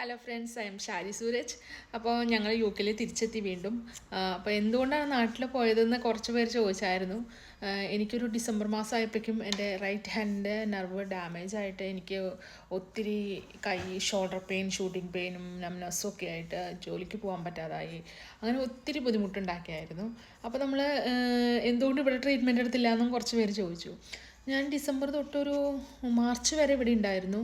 Hello friends, I am Shari Sooraj. അപ്പോൾ ഞങ്ങൾ U കെയിൽ തിരിച്ചെത്തി വീണ്ടും. അപ്പോൾ എന്തുകൊണ്ടാണ് നാട്ടിൽ പോയതെന്ന് കുറച്ച് പേര് ചോദിച്ചായിരുന്നു. എനിക്കൊരു ഡിസംബർ മാസം ആയപ്പോഴേക്കും എൻ്റെ റൈറ്റ് ഹാൻഡിൻ്റെ നെർവ് ഡാമേജ് ആയിട്ട് എനിക്ക് ഒത്തിരി കൈ ഷോൾഡർ പെയിൻ, ഷൂട്ടിംഗ് പെയിനും നംനസ്സും ഒക്കെ ആയിട്ട് ജോലിക്ക് പോകാൻ പറ്റാതായി. അങ്ങനെ ഒത്തിരി ബുദ്ധിമുട്ടുണ്ടാക്കിയായിരുന്നു. അപ്പോൾ നമ്മൾ എന്തുകൊണ്ട് ഇവിടെ ട്രീറ്റ്മെൻറ്റ് എടുത്തില്ല എന്നും കുറച്ച് പേര് ചോദിച്ചു. ഞാൻ ഡിസംബർ തൊട്ടൊരു മാർച്ച് വരെ ഇവിടെ ഉണ്ടായിരുന്നു.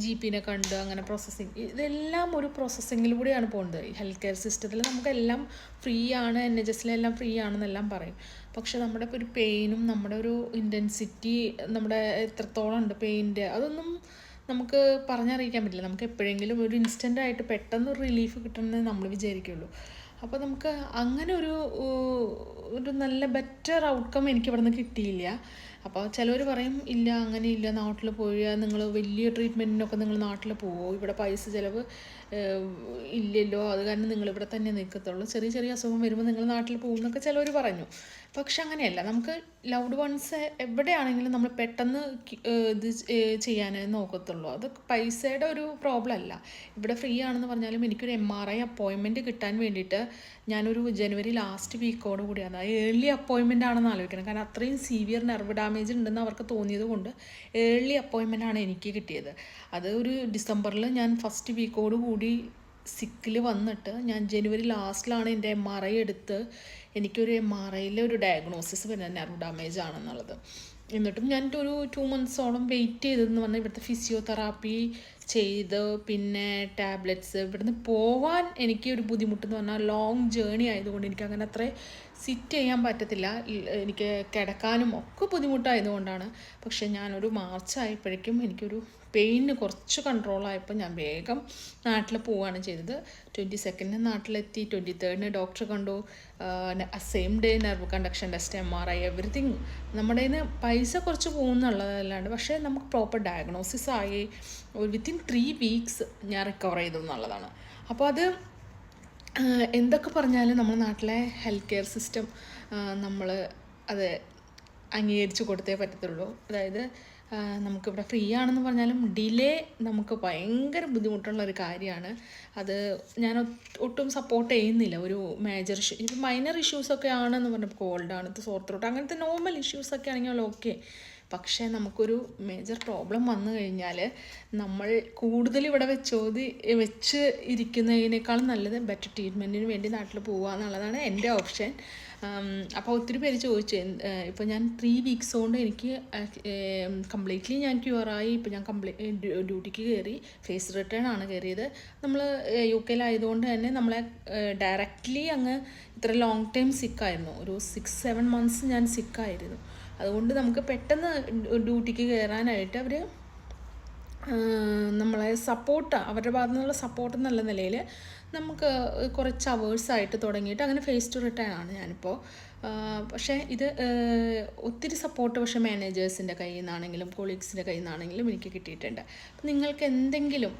GP കണ്ട് അങ്ങനെ പ്രോസസ്സിങ്, ഇതെല്ലാം ഒരു പ്രോസസ്സിങ്ങിലൂടെയാണ് പോകുന്നത്. ഈ ഹെൽത്ത് കെയർ സിസ്റ്റത്തിൽ നമുക്കെല്ലാം ഫ്രീ ആണ്, NHSലെല്ലാം ഫ്രീ ആണെന്നെല്ലാം പറയും. പക്ഷെ നമ്മുടെ ഒരു പെയിനും നമ്മുടെ ഒരു ഇൻറ്റൻസിറ്റി, നമ്മുടെ എത്രത്തോളം ഉണ്ട് പെയിൻ്റെ, അതൊന്നും നമുക്ക് പറഞ്ഞറിയിക്കാൻ പറ്റില്ല. നമുക്ക് എപ്പോഴെങ്കിലും ഒരു ഇൻസ്റ്റൻ്റായിട്ട് പെട്ടെന്ന് ഒരു റിലീഫ് കിട്ടണമെന്ന് നമ്മൾ വിചാരിക്കുള്ളൂ. അപ്പോൾ നമുക്ക് അങ്ങനെ ഒരു നല്ല ബെറ്റർ ഔട്ട്കം എനിക്ക് ഇവിടെ നിന്ന് കിട്ടിയില്ല. അപ്പോൾ ചിലവർ പറയും, ഇല്ല അങ്ങനെയില്ല, നാട്ടിൽ പോയാൽ നിങ്ങൾ വലിയ ട്രീറ്റ്മെൻറ്റിനൊക്കെ നിങ്ങൾ നാട്ടിൽ പോവോ, ഇവിടെ പൈസ ചിലവ് ഇല്ലല്ലോ, അത് കാരണം നിങ്ങളിവിടെ തന്നെ നിൽക്കത്തുള്ളൂ, ചെറിയ ചെറിയ അസുഖം വരുമ്പോൾ നിങ്ങൾ നാട്ടിൽ പോകുമെന്നൊക്കെ ചിലവർ പറഞ്ഞു. പക്ഷെ അങ്ങനെയല്ല, നമുക്ക് ലവ്ഡ് വൺസ് എവിടെയാണെങ്കിലും നമ്മൾ പെട്ടെന്ന് ഇത് ചെയ്യാനേ നോക്കത്തുള്ളൂ. അത് പൈസയുടെ ഒരു പ്രോബ്ലം അല്ല. ഇവിടെ ഫ്രീ ആണെന്ന് പറഞ്ഞാലും എനിക്കൊരു MRI അപ്പോയിൻമെൻറ്റ് കിട്ടാൻ വേണ്ടിയിട്ട് ഞാനൊരു ജനുവരി ലാസ്റ്റ് വീക്കോട് കൂടി, അതായത് ഏർലി അപ്പോയിൻമെൻ്റ് ആണെന്ന് ആലോചിക്കണം. കാരണം അത്രയും സീവിയർ നെർവ് ഡാമേജ് ഉണ്ടെന്ന് അവർക്ക് തോന്നിയത് കൊണ്ട് ഏർലി അപ്പോയിൻമെൻ്റ് ആണ് എനിക്ക് കിട്ടിയത്. അത് ഒരു ഡിസംബറിൽ ഞാൻ ഫസ്റ്റ് വീക്കോട് കൂടി സിക്കിൽ വന്നിട്ട് ഞാൻ ജനുവരി ലാസ്റ്റിലാണ് എൻ്റെ MRI എടുത്ത് എനിക്കൊരു MRIയിൽ ഒരു ഡയഗ്നോസിസ് വരുന്നത് നെർവ് ഡാമേജ് ആണെന്നുള്ളത്. എന്നിട്ടും ഞാൻ ഒരു 2 മന്ത്സോളം വെയിറ്റ് ചെയ്തതെന്ന് പറഞ്ഞാൽ ഇവിടുത്തെ ഫിസിയോതെറാപ്പി ചെയ്ത് പിന്നെ ടാബ്ലറ്റ്സ്, ഇവിടുന്ന് പോവാൻ എനിക്ക് ഒരു ബുദ്ധിമുട്ടെന്ന് പറഞ്ഞാൽ ലോങ് ജേണി ആയതുകൊണ്ട് എനിക്ക് അങ്ങനെ അത്ര സിറ്റ് ചെയ്യാൻ പറ്റത്തില്ല, എനിക്ക് കിടക്കാനും ഒക്കെ ബുദ്ധിമുട്ടായതുകൊണ്ടാണ്. പക്ഷേ ഞാനൊരു മാർച്ച് ആയപ്പോഴേക്കും എനിക്കൊരു പെയിന് കുറച്ച് കൺട്രോളായപ്പോൾ ഞാൻ വേഗം നാട്ടിൽ പോവുകയാണ് ചെയ്തത്. 22 നാട്ടിലെത്തി, 23 ഡോക്ടറെ കണ്ടു. Same day nerve conduction test, MRI, everything. നമ്മുടെ കയ്യിൽ നിന്ന് പൈസ കുറച്ച് പോകുന്നുള്ളതല്ലാണ്ട്, പക്ഷേ നമുക്ക് പ്രോപ്പർ ഡയഗ്നോസിസ് ആയി വിത്തിൻ 3 വീക്സ് ഞാൻ റിക്കവർ ചെയ്തു എന്നുള്ളതാണ്. അപ്പോൾ അത് എന്തൊക്കെ പറഞ്ഞാലും നമ്മുടെ നാട്ടിലെ ഹെൽത്ത് കെയർ സിസ്റ്റം നമ്മൾ അത് അംഗീകരിച്ച് കൊടുത്തേ പറ്റത്തുള്ളൂ. അതായത് നമുക്കിവിടെ ഫ്രീ ആണെന്ന് പറഞ്ഞാലും ഡിലേ നമുക്ക് ഭയങ്കര ബുദ്ധിമുട്ടുള്ളൊരു കാര്യമാണ്. അത് ഞാൻ ഒട്ടും സപ്പോർട്ട് ചെയ്യുന്നില്ല. ഒരു മേജർ ഇഷ്യൂ, ഇപ്പം മൈനർ ഇഷ്യൂസൊക്കെ ആണെന്ന് പറഞ്ഞപ്പോൾ കോൾഡാണ്, സോർ ത്രോട്ട്, അങ്ങനത്തെ നോർമൽ ഇഷ്യൂസൊക്കെ ആണെങ്കിൽ ഓക്കെ. പക്ഷേ നമുക്കൊരു മേജർ പ്രോബ്ലം വന്നു കഴിഞ്ഞാൽ നമ്മൾ കൂടുതൽ ഇവിടെ വെച്ച് ഇരിക്കുന്നതിനേക്കാളും നല്ലത് ബെറ്റർ ട്രീറ്റ്മെൻറ്റിന് വേണ്ടി നാട്ടിൽ പോവുക എന്നുള്ളതാണ് എൻ്റെ ഓപ്ഷൻ. അപ്പോൾ ഒത്തിരി പേര് ചോദിച്ചു, ഇപ്പോൾ ഞാൻ 3 വീക്സ് കൊണ്ട് എനിക്ക് കംപ്ലീറ്റ്ലി ഞാൻ ക്യൂറായി. ഇപ്പോൾ ഞാൻ ഡ്യൂട്ടിക്ക് കയറി, ഫേസ് റിട്ടേൺ ആണ് കയറിയത്. നമ്മൾ UK തന്നെ നമ്മളെ ഡയറക്റ്റ്ലി അങ്ങ് ഇത്ര ലോങ് ടൈം സിക്കായിരുന്നു, ഒരു 6-7 മന്ത്സ് ഞാൻ സിക്കായിരുന്നു. അതുകൊണ്ട് നമുക്ക് പെട്ടെന്ന് ഡ്യൂട്ടിക്ക് കയറാനായിട്ട് അവർ നമ്മളെ സപ്പോർട്ട്, അവരുടെ ഭാഗത്തു നിന്നുള്ള സപ്പോർട്ട് എന്നുള്ള നിലയിൽ നമുക്ക് കുറച്ച് അവേഴ്സായിട്ട് തുടങ്ങിയിട്ട് അങ്ങനെ ഫേസ് ടു റിട്ടേൺ ആണ് ഞാനിപ്പോൾ. പക്ഷേ ഇത് ഒത്തിരി സപ്പോർട്ട് പക്ഷേ മാനേജേഴ്സിൻ്റെ കയ്യിൽ നിന്നാണെങ്കിലും കൊളീഗ്സിൻ്റെ കയ്യിൽ നിന്നാണെങ്കിലും എനിക്ക് കിട്ടിയിട്ടുണ്ട്. അപ്പം നിങ്ങൾക്ക് എന്തെങ്കിലും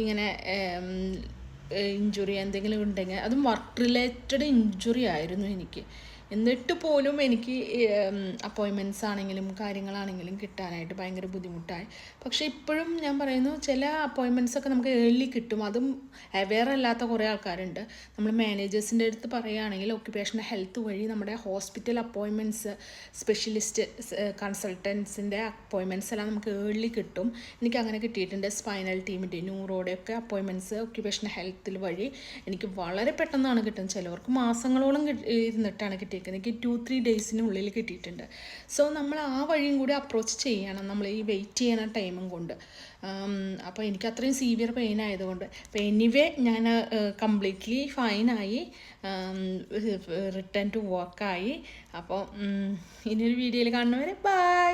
ഇങ്ങനെ ഇഞ്ചുറി എന്തെങ്കിലും ഉണ്ടെങ്കിൽ, അതും വർക്ക് റിലേറ്റഡ് ഇഞ്ചുറി ആയിരുന്നു എനിക്ക്, എന്നിട്ട് പോലും എനിക്ക് അപ്പോയിൻമെൻറ്റ്സ് ആണെങ്കിലും കാര്യങ്ങളാണെങ്കിലും കിട്ടാനായിട്ട് ഭയങ്കര ബുദ്ധിമുട്ടായി. പക്ഷേ ഇപ്പോഴും ഞാൻ പറയുന്നു, ചില അപ്പോയിൻമെൻറ്റ്സൊക്കെ നമുക്ക് ഏർലി കിട്ടും. അതും അവെയർ അല്ലാത്ത കുറേ ആൾക്കാരുണ്ട്. നമ്മൾ മാനേജേഴ്സിൻ്റെ അടുത്ത് പറയുകയാണെങ്കിൽ ഒക്യുപേഷണൽ ഹെൽത്ത് വഴി നമ്മുടെ ഹോസ്പിറ്റൽ അപ്പോയിൻമെൻറ്റ്സ്, സ്പെഷ്യലിസ്റ്റ് കൺസൾട്ടൻസിൻ്റെ അപ്പോയിൻമെൻറ്റ്സ് എല്ലാം നമുക്ക് ഏർലി കിട്ടും. എനിക്ക് അങ്ങനെ കിട്ടിയിട്ടുണ്ട്. സ്പൈനൽ ടീമിൻ്റെ, ന്യൂറോയുടെയൊക്കെ അപ്പോയിൻമെൻറ്റ്സ് ഒക്യുപേഷണൽ ഹെൽത്തിൽ വഴി എനിക്ക് വളരെ പെട്ടെന്നാണ് കിട്ടുന്നത്. ചിലവർക്ക് മാസങ്ങളോളം ഇരുന്നിട്ടാണ് കിട്ടിയത്. എനിക്ക് 2-3 ഡേയ്സിനുള്ളിൽ കിട്ടിയിട്ടുണ്ട്. സോ നമ്മൾ ആ വഴിയും കൂടി അപ്രോച്ച് ചെയ്യണം, നമ്മൾ ഈ വെയിറ്റ് ചെയ്യുന്ന ടൈമും കൊണ്ട്. അപ്പോൾ എനിക്ക് അത്രയും സീവിയർ പെയിൻ ആയതുകൊണ്ട്, അപ്പോൾ എനിവേ ഞാൻ കംപ്ലീറ്റ്ലി ഫൈനായി, റിട്ടേൺ ടു വർക്കായി. അപ്പോൾ ഇനിയൊരു വീഡിയോയിൽ കാണുന്നവരെ ബൈ.